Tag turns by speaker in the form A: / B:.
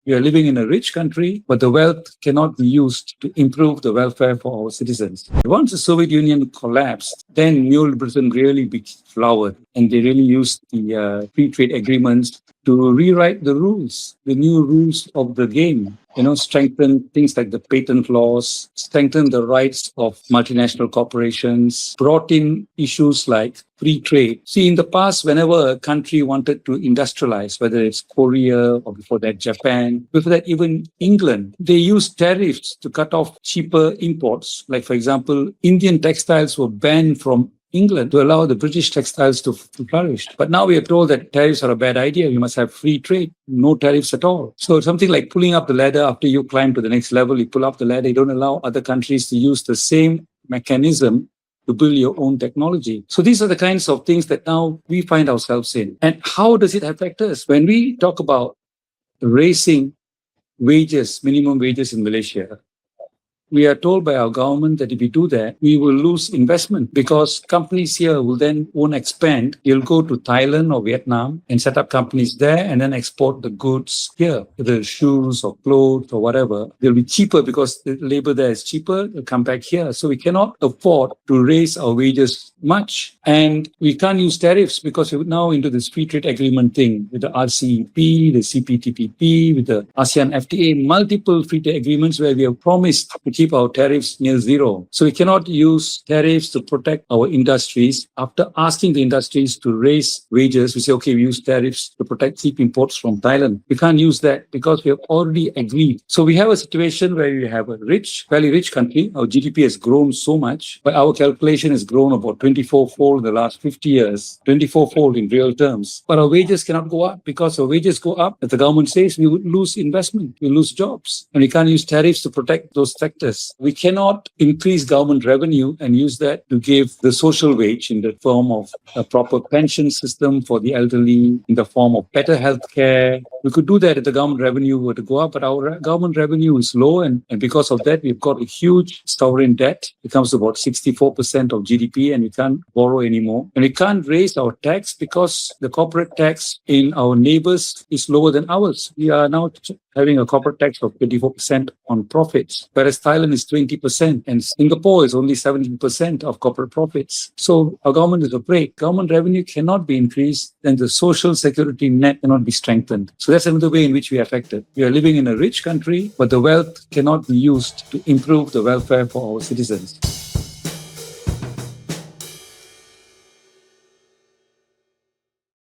A: We are living in a rich country, but the wealth cannot be used to improve the welfare for our citizens. Once the Soviet Union collapsed, then neoliberalism really flowered, and they really used the free trade agreements to rewrite the rules, the new rules of the game. Strengthen things like the patent laws, strengthen the rights of multinational corporations, brought in issues like free trade. See, in the past, whenever a country wanted to industrialize, whether it's Korea or before that Japan, before that even England, they used tariffs to cut off cheaper imports. Like, for example, Indian textiles were banned from England to allow the British textiles to flourish. But now we are told that tariffs are a bad idea. We must have free trade, no tariffs at all. So something like pulling up the ladder after you climb to the next level, you pull up the ladder, you don't allow other countries to use the same mechanism to build your own technology. So these are the kinds of things that now we find ourselves in. And how does it affect us? When we talk about raising wages, minimum wages in Malaysia, we are told by our government that if we do that, we will lose investment because companies here won't expand. You'll go to Thailand or Vietnam and set up companies there and then export the goods here, the shoes or clothes or whatever. They'll be cheaper because the labor there is cheaper. They'll come back here. So we cannot afford to raise our wages much. And we can't use tariffs because we're now into this free trade agreement thing with the RCEP, the CPTPP, with the ASEAN FTA, multiple free trade agreements where we have promised to keep our tariffs near zero. So we cannot use tariffs to protect our industries. After asking the industries to raise wages, we say, okay, we use tariffs to protect cheap imports from Thailand. We can't use that because we have already agreed. So we have a situation where we have a fairly rich country. Our GDP has grown so much, but our calculation has grown about 24-fold in the last 50 years, 24-fold in real terms. But our wages cannot go up because our wages go up. As the government says, we would lose investment, we lose jobs, and we can't use tariffs to protect those sectors. We cannot increase government revenue and use that to give the social wage in the form of a proper pension system for the elderly, in the form of better health care. We could do that if the government revenue were to go up, but our government revenue is low, and because of that, we've got a huge sovereign debt. It comes to about 64% of GDP, and we can't borrow anymore. And we can't raise our tax because the corporate tax in our neighbors is lower than ours. We are now having a corporate tax of 24% on profits, whereas Thailand is 20% and Singapore is only 17% of corporate profits. So our government is afraid. Government revenue cannot be increased, then the social security net cannot be strengthened. So that's another way in which we are affected. We are living in a rich country, but the wealth cannot be used to improve the welfare for our citizens.